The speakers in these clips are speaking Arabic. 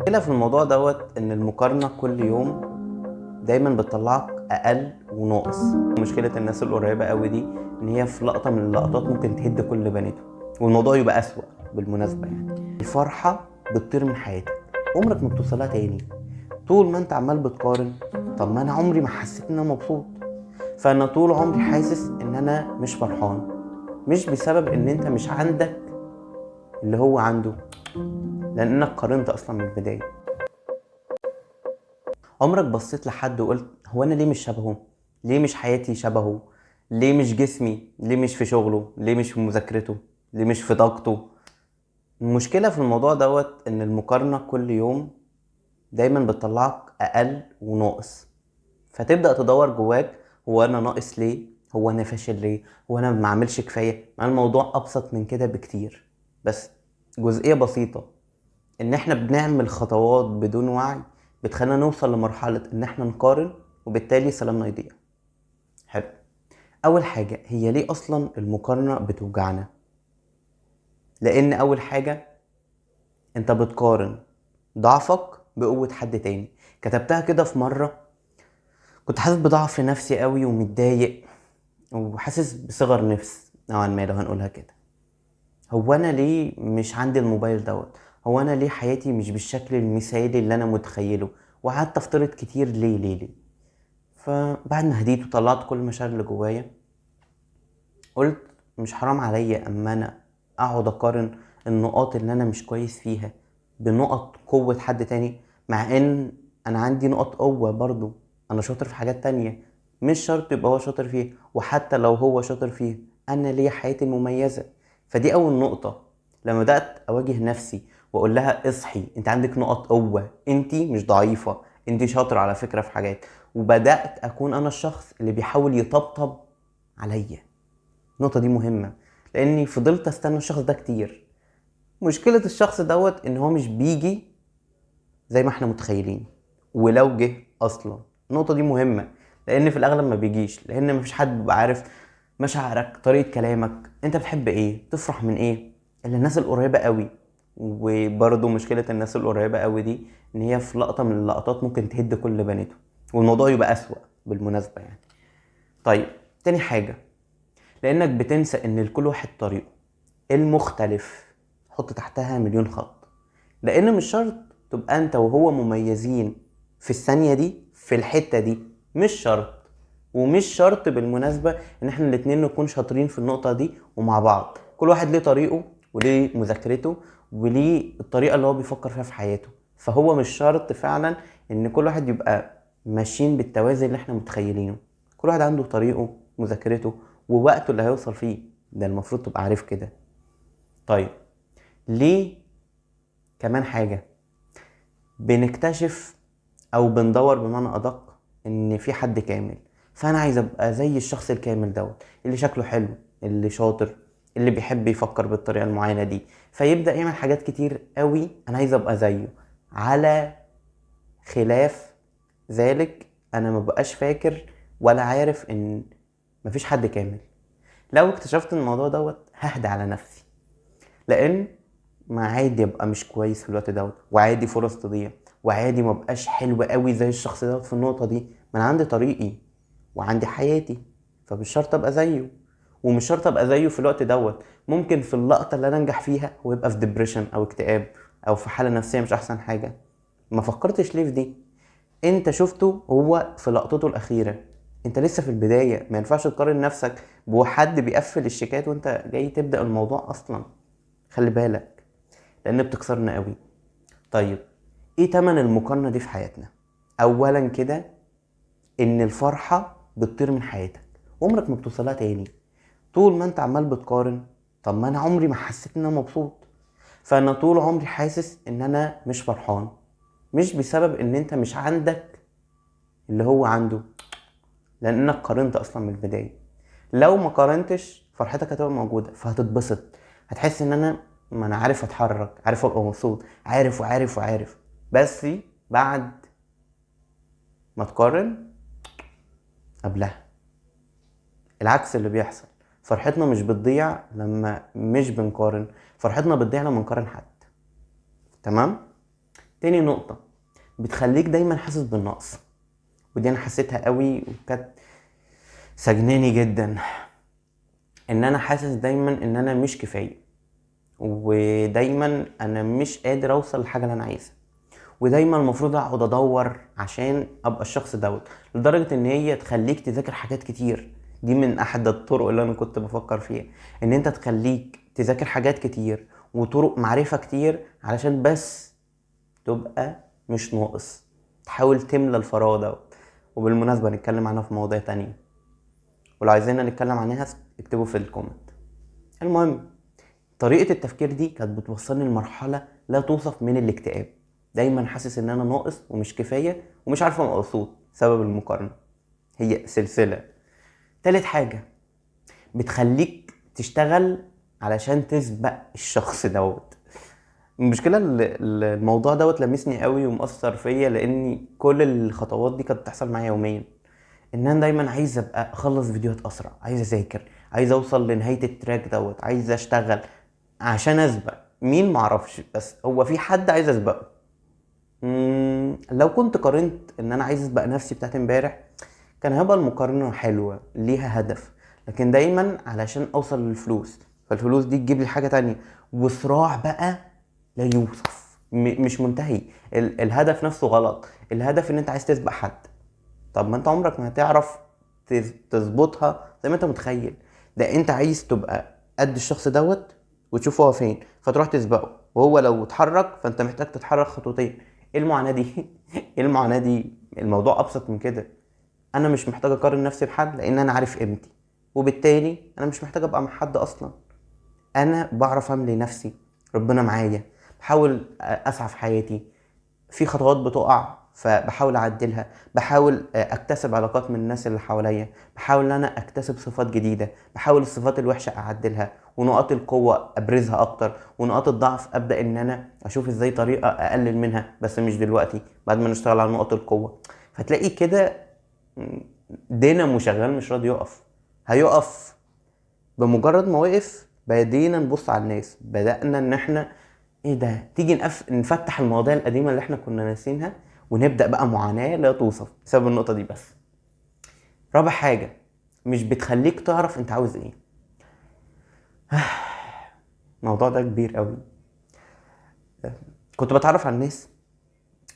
المشكلة في الموضوع دوت ان المقارنة كل يوم دايما بتطلعك اقل وناقص. مشكلة الناس القريبة قوي دي ان هي في لقطة من اللقطات ممكن تهد كل بنيته، والموضوع يبقى اسوأ بالمناسبة. يعني الفرحة بتطير من حياتك، عمرك ما بتوصلها تاني طول ما انت عمال بتقارن. طب ما انا عمري ما حسيت ان انا مبسوط، فانا طول عمري حاسس ان انا مش فرحان، مش بسبب ان انت مش عندك اللي هو عنده، لانك قارنت اصلا من البداية. عمرك بصيت لحد وقلت هو انا ليه مش شبهه؟ ليه مش حياتي شبهه؟ ليه مش جسمي؟ ليه مش في شغله؟ ليه مش في مذاكرته؟ ليه مش في طاقته؟ المشكلة في الموضوع دوت ان المقارنة كل يوم دايما بتطلعك اقل وناقص، فتبدأ تدور جواك، هو انا ناقص ليه؟ هو انا فاشل ليه؟ هو انا ما عملش كفاية؟ مع الموضوع ابسط من كده بكتير، بس جزئية بسيطة ان احنا بنعمل خطوات بدون وعي بتخلينا نوصل لمرحلة ان احنا نقارن، وبالتالي سلامنا يضيع. حلو. اول حاجة، هي ليه اصلا المقارنة بتوجعنا؟ لان اول حاجة انت بتقارن ضعفك بقوة حد تاني. كتبتها كده في مرة، كنت حاسس بضعف نفسي قوي ومتضايق وحاسس بصغر نفس نوعا ما لو هنقولها كده. هو انا ليه مش عندي الموبايل دوت؟ هو انا ليه حياتي مش بالشكل المثالي اللي انا متخيله؟ وقعدت افترض كتير ليه. فبعد ما هديت وطلعت كل المشاعر اللي جوايا، قلت مش حرام عليا اما انا اقعد اقارن النقاط اللي انا مش كويس فيها بنقط قوة حد تاني، مع ان انا عندي نقط قوة برضو. انا شاطر في حاجات تانية مش شرط يبقى هو شاطر فيها، وحتى لو هو شاطر فيها انا ليا حياتي المميزة. فدي اول نقطة. لما بدأت اواجه نفسي واقول لها اصحي، انت عندك نقط قوة، انت مش ضعيفة، انت شاطرة على فكرة في حاجات، وبدأت اكون انا الشخص اللي بيحاول يطبطب عليا. النقطة دي مهمة، لاني فضلت استنى الشخص ده كتير. مشكلة الشخص دوت ان هو مش بيجي زي ما احنا متخيلين، ولو جه اصلا النقطة دي مهمة، لان في الاغلب ما بيجيش، لان مفيش حد بيبقى عارف مشاعرك، طريقة كلامك، انت بتحب ايه، تفرح من ايه، الا الناس القريبة قوي. وبرضه مشكلة الناس القريبة قوي دي ان هي في لقطة من اللقطات ممكن تهد كل بنيته، والموضوع يبقى اسوأ بالمناسبة يعني. طيب، تاني حاجة، لانك بتنسى ان لكل واحد طريقه المختلف. حط تحتها مليون خط، لان مش شرط تبقى انت وهو مميزين في الثانية دي في الحتة دي، مش شرط. ومش شرط بالمناسبة ان احنا الاتنين نكون شاطرين في النقطة دي ومع بعض. كل واحد ليه طريقه وليه مذاكرته وليه الطريقة اللي هو بيفكر فيها في حياته. فهو مش شرط فعلا ان كل واحد يبقى ماشيين بالتوازي اللي احنا متخيلينه. كل واحد عنده طريقه، مذاكرته، ووقته اللي هيوصل فيه. ده المفروض تبقى عارف كده. طيب، ليه كمان حاجة بنكتشف او بندور بمعنى ادق ان في حد كامل؟ فانا عايز ابقى زي الشخص الكامل دوت، اللي شكله حلو، اللي شاطر، اللي بيحب يفكر بالطريقة المعينة دي، فيبدأ يعمل حاجات كتير قوي انا عايز ابقى زيه. على خلاف ذلك انا مبقاش فاكر ولا عارف ان مفيش حد كامل. لو اكتشفت الموضوع دوت ههدى على نفسي، لان ما عادي ابقى مش كويس في الوقت دوت، وعادي فرص تضيع، وعادي ما بقاش حلو قوي زي الشخص دوت في النقطه دي. ما انا عندي طريقي وعندي حياتي، فمش شرط ابقى زيه. ومش شرط ابقى زيه في الوقت دوت، ممكن في اللقطه اللي انا انجح فيها هو يبقى في ديبريشن او اكتئاب او في حاله نفسيه مش احسن حاجه. ما فكرتش ليه في دي؟ انت شفته هو في لقطته الاخيره، انت لسه في البدايه. ما ينفعش تقارن نفسك بحد بيقفل الشيكات وانت جاي تبدا الموضوع اصلا. خلي بالك، لان بتكسرنا قوي. طيب، ايه تمن المقارنة دي في حياتنا؟ اولا كده، ان الفرحة بتطير من حياتك، عمرك ما بتوصلها تاني طول ما انت عمال بتقارن. طب ما انا عمري ما حسيت ان انا مبسوط، فانا طول عمري حاسس ان انا مش فرحان، مش بسبب ان انت مش عندك اللي هو عنده، لانك قارنت اصلا من البداية. لو ما قارنتش فرحتك هتبقى موجودة، فهتتبسط، هتحس ان انا، ما انا عارف اتحرك، عارف ابقى مبسوط، عارف وعارف وعارف. بس بعد ما تقارن قبلها العكس اللي بيحصل. فرحتنا مش بتضيع لما مش بنقارن، فرحتنا بتضيع لما نقارن حد. تمام؟ تاني نقطة، بتخليك دايما حاسس بالنقص، ودي انا حسيتها قوي وكانت سجناني جدا. ان انا حاسس دايما ان انا مش كفاية، ودايما انا مش قادر اوصل للحاجة اللي انا عايزها، ودايما المفروض اقعد ادور عشان ابقى الشخص دوت، لدرجة ان هي تخليك تذاكر حاجات كتير. دي من احد الطرق اللي انا كنت بفكر فيها، ان انت تخليك تذاكر حاجات كتير وطرق معرفة كتير علشان بس تبقى مش ناقص، تحاول تملى الفراغ دوت. وبالمناسبة نتكلم عنها في مواضيع تانية، ولو عايزين نتكلم عنها اكتبوا في الكومنت. المهم، طريقة التفكير دي كانت بتوصلني لمرحلة لا توصف من الاكتئاب، دايما حاسس ان انا ناقص ومش كفاية ومش عارفة ابقى مبسوط سبب المقارنة. هي سلسلة. تالت حاجة، بتخليك تشتغل علشان تسبق الشخص دوت. المشكلة الموضوع دوت لمسني قوي ومأثر فيا، لاني كل الخطوات دي كانت بتحصل معايا يوميا. ان انا دايما عايز ابقى اخلص فيديوهات اسرع، عايز اذاكر، عايز اوصل لنهاية التراك دوت، عايز اشتغل عشان اسبق مين معرفش، بس هو في حد عايز اسبقه. لو كنت قارنت ان انا عايز اسبق نفسي بتاعت امبارح، كان هيبقى المقارنة حلوة ليها هدف، لكن دايما علشان اوصل للفلوس، فالفلوس دي تجيب لي حاجة تانية، وصراع بقى لا يوصف، مش منتهي. الهدف نفسه غلط. الهدف ان انت عايز تسبق حد، طب ما انت عمرك ما هتعرف تظبطها زي ما انت متخيل. ده انت عايز تبقى قد الشخص دوت وتشوف هو فين، فتروح تسبقه، وهو لو اتحرك فانت محتاج تتحرك خطوتين. ايه المعاناة دي؟ ايه المعاناة دي؟ الموضوع ابسط من كده. انا مش محتاج اقارن نفسي بحد، لان انا عارف قيمتي، وبالتالي انا مش محتاج ابقى مع حد اصلا. انا بعرف املي نفسي، ربنا معايا، بحاول اسعى في حياتي. في خطوات بتقع فبحاول اعدلها، بحاول اكتسب علاقات من الناس اللي حواليا، بحاول ان انا اكتسب صفات جديده، بحاول الصفات الوحشه اعدلها، ونقاط القوه ابرزها اكتر، ونقاط الضعف ابدا ان انا اشوف ازاي طريقه اقلل منها، بس مش دلوقتي، بعد ما نشتغل على نقاط القوه. فتلاقي كده دينامو شغال مش راضي يقف. هيقف بمجرد ما وقف بدينا نبص على الناس، بدأنا ان احنا ايه ده، تيجي نفتح المواضيع القديمة اللي احنا كنا ناسينها، ونبدأ بقى معاناة لا توصف بسبب النقطة دي بس. رابع حاجة، مش بتخليك تعرف انت عاوز ايه. الموضوع ده كبير قوي. كنت بتعرف على الناس،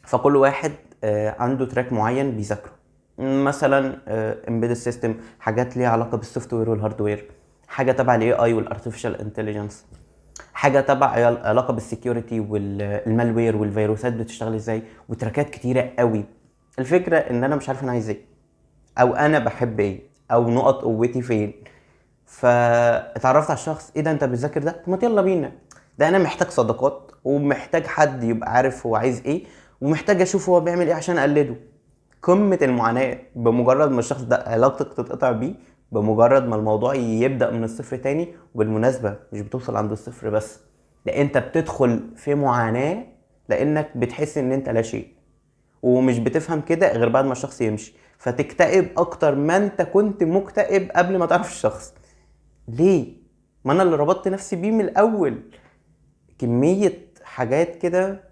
فكل واحد عنده تراك معين بيذاكره، مثلا امبيدد سيستم، حاجات ليها علاقة بالسوفت وير والهاردوير، حاجة تبع الاي اي والارتفيشال انتليجنس، حاجه تبع علاقه بالسكيورتي والمالوير والفيروسات بتشتغل ازاي، وتراكات كتيره قوي. الفكره ان انا مش عارف انا عايز ايه، او انا بحب ايه، او نقط قوتي فين. فاتعرفت على الشخص، ايه ده انت بتذاكر ده، طب ما يلا بينا. ده انا محتاج صداقات، ومحتاج حد يبقى عارف هو عايز ايه، ومحتاج اشوف هو بيعمل ايه عشان اقلده. قمة المعاناة بمجرد ما الشخص ده علاقتك تتقطع بيه، بمجرد ما الموضوع يبدأ من الصفر تاني. وبالمناسبة مش بتوصل عند الصفر بس، ده انت بتدخل في معاناة، لانك بتحس ان انت لا شيء، ومش بتفهم كده غير بعد ما الشخص يمشي، فتكتئب اكتر ما انت كنت مكتئب قبل ما تعرف الشخص. ليه؟ ما انا اللي ربطت نفسي بيه من الاول. كمية حاجات كده،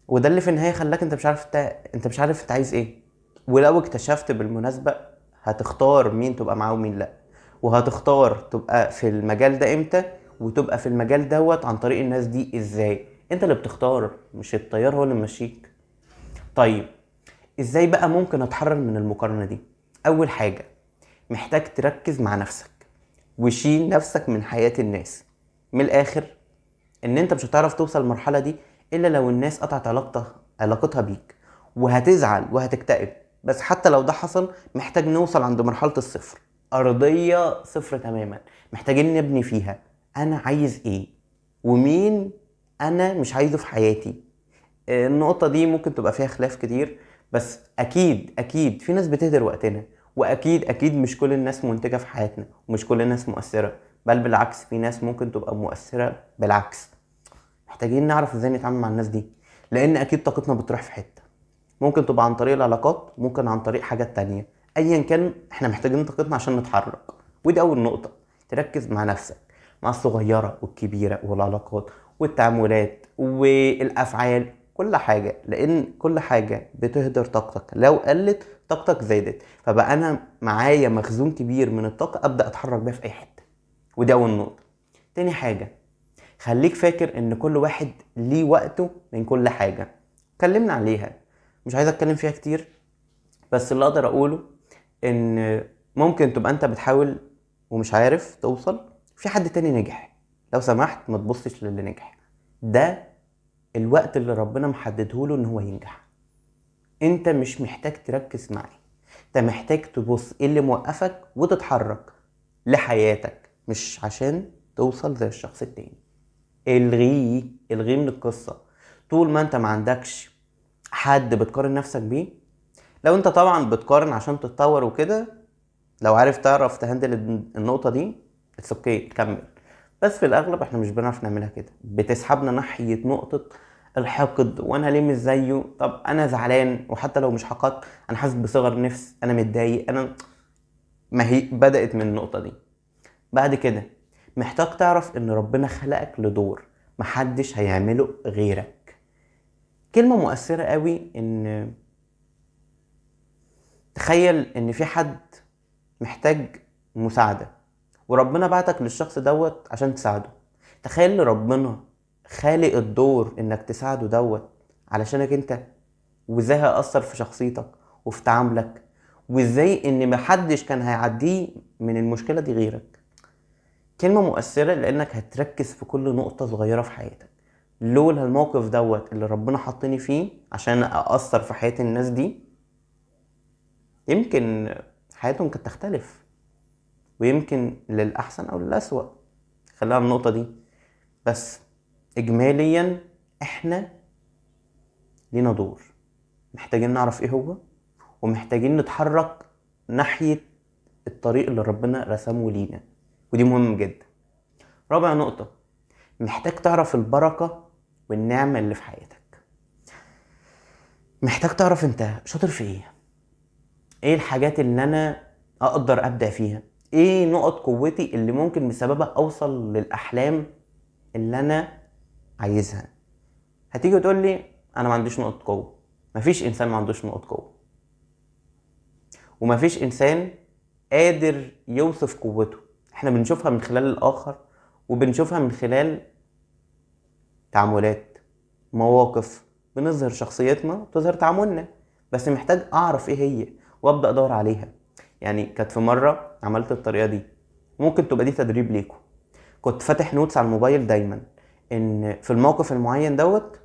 وده اللي في النهايه خلاك انت مش عارف انت مش عارف انت عايز ايه. ولو اكتشفت بالمناسبه، هتختار مين تبقى معاه ومين لا، وهتختار تبقى في المجال ده امتى، وتبقى في المجال دوت عن طريق الناس دي ازاي. انت اللي بتختار، مش التيار هو اللي ماشيك. طيب، ازاي بقى ممكن اتحرر من المقارنه دي؟ اول حاجه، محتاج تركز مع نفسك، وشيل نفسك من حياه الناس. من الاخر، ان انت مش هتعرف توصل المرحله دي الا لو الناس قطعت علاقتها بيك، وهتزعل وهتكتئب. بس حتى لو ده حصل، محتاج نوصل عند مرحله الصفر، ارضيه صفر تماما، محتاجين نبني فيها انا عايز ايه، ومين انا مش عايزه في حياتي. النقطه دي ممكن تبقى فيها خلاف كتير، بس اكيد في ناس بتهدر وقتنا، واكيد مش كل الناس منتجه في حياتنا، ومش كل الناس مؤثره، بل بالعكس في ناس ممكن تبقى مؤثره بالعكس. محتاجين نعرف ازاي نتعامل مع الناس دي، لان اكيد طاقتنا بتروح في حته، ممكن تبقى عن طريق العلاقات، ممكن عن طريق حاجات تانية. ايا كان احنا محتاجين طاقتنا عشان نتحرك. ودي اول نقطه، تركز مع نفسك، مع الصغيره والكبيره والعلاقات والتعاملات والافعال، كل حاجه، لان كل حاجه بتهدر طاقتك. لو قلت طاقتك زادت، فبقى انا معايا مخزون كبير من الطاقه ابدا اتحرك بيها في اي حته. ودي اول نقطه. تاني حاجه، خليك فاكر ان كل واحد ليه وقته من كل حاجه. اتكلمنا عليها، مش عايز اتكلم فيها كتير، بس اللي اقدر اقوله ان ممكن تبقى انت بتحاول ومش عارف توصل، في حد تاني نجح. لو سمحت ما تبصش للي نجح، ده الوقت اللي ربنا محددهوله ان هو ينجح. انت مش محتاج تركز معاه، انت محتاج تبص ايه اللي موقفك وتتحرك لحياتك، مش عشان توصل زي الشخص التاني. الغيه من القصة. طول ما انت ما عندكش حد بتقارن نفسك بيه، لو انت طبعا بتقارن عشان تتطور وكده، لو تعرف تهندل النقطة دي اتس اوكي كمل. بس في الاغلب احنا مش بنعرف نعملها كده، بتسحبنا ناحية نقطة الحقد، وانا ليه مش زيه، طب انا زعلان، وحتى لو مش حقدت انا حاسس بصغر نفس، انا متضايق، انا. ما هي بدأت من النقطة دي. بعد كده محتاج تعرف ان ربنا خلقك لدور محدش هيعمله غيرك. كلمة مؤثرة قوي، ان تخيل ان في حد محتاج مساعدة وربنا بعتك للشخص دوت عشان تساعده. تخيل ربنا خالق الدور انك تساعده دوت علشانك انت، وازاي هيأثر في شخصيتك وفي تعاملك، وازاي ان محدش كان هيعديه من المشكلة دي غيرك. كلمة مؤثرة لانك هتركز في كل نقطة صغيرة في حياتك. لولا الموقف دوت اللي ربنا حطني فيه عشان أأثر في حياة الناس دي، يمكن حياتهم كانت تختلف، ويمكن للأحسن أو للأسوأ. خلينا على النقطة دي. بس إجماليا إحنا لينا دور، محتاجين نعرف إيه هو، ومحتاجين نتحرك ناحية الطريق اللي ربنا رسمه لينا، ودي مهم جدا. رابع نقطة، محتاج تعرف البركة والنعمة اللي في حياتك. محتاج تعرف انت شاطر في ايه الحاجات اللي انا اقدر ابدع فيها، ايه نقط قوتي اللي ممكن بسببها اوصل للاحلام اللي انا عايزها. هتيجي تقول لي انا ما عنديش نقط قوه. مفيش انسان ما عندوش نقط قوه، ومفيش انسان قادر يوصف قوته. احنا بنشوفها من خلال الاخر، وبنشوفها من خلال تعاملات، مواقف، بنظهر شخصيتنا وتظهر تعاملنا. بس محتاج اعرف ايه هي وابدا ادور عليها. يعني كانت في مره عملت الطريقه دي، ممكن تبقى دي تدريب ليكم. كنت فاتح نوتس على الموبايل دايما، ان في الموقف المعين دوت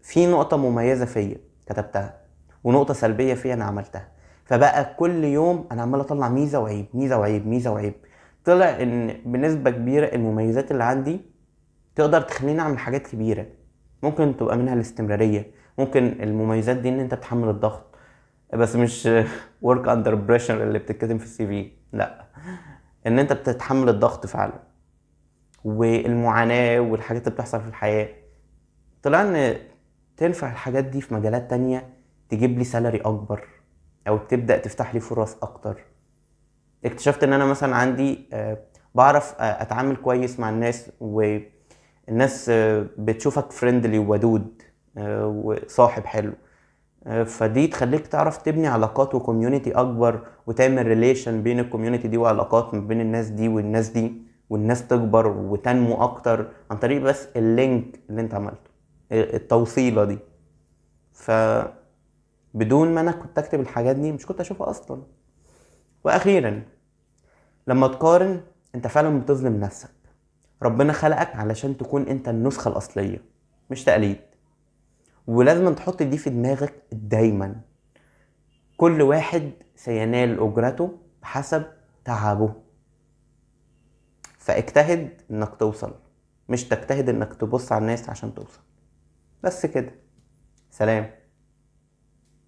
في نقطه مميزه فيا كتبتها، ونقطه سلبيه فيا انا عملتها. فبقى كل يوم انا عمال اطلع ميزه وعيب، ميزه وعيب، ميزه وعيب. طلع ان بنسبه كبيره المميزات اللي عندي تقدر تخليني اعمل حاجات كبيره. ممكن تبقى منها الاستمراريه، ممكن المميزات دي ان انت تحمل الضغط، بس مش work under pressure اللي بتتكتب في السي في، لا، ان انت بتتحمل الضغط فعلا والمعاناة والحاجات اللي بتحصل في الحياة. طلع ان تنفع الحاجات دي في مجالات تانية تجيب لي سالري اكبر، او تبدأ تفتح لي فرص اكتر. اكتشفت ان انا مثلا عندي بعرف اتعامل كويس مع الناس، والناس بتشوفك فريندلي وودود وصاحب حلو. فدي تخليك تعرف تبني علاقات وكوميونيتي اكبر، وتعمل ريليشن بين الكوميونيتي دي وعلاقات ما بين الناس دي والناس دي، والناس تكبر وتنمو اكتر عن طريق بس اللينك اللي انت عملته، التوصيلة دي. فبدون ما انا كنت اكتب الحاجات دي مش كنت اشوفها اصلا. واخيرا، لما تقارن انت فعلا بتظلم نفسك. ربنا خلقك علشان تكون انت النسخة الاصلية، مش تقليد. ولازم تحط دي في دماغك دايما. كل واحد سينال أجرته بحسب تعبه. فاجتهد انك توصل، مش تجتهد انك تبص على الناس عشان توصل. بس كده. سلام.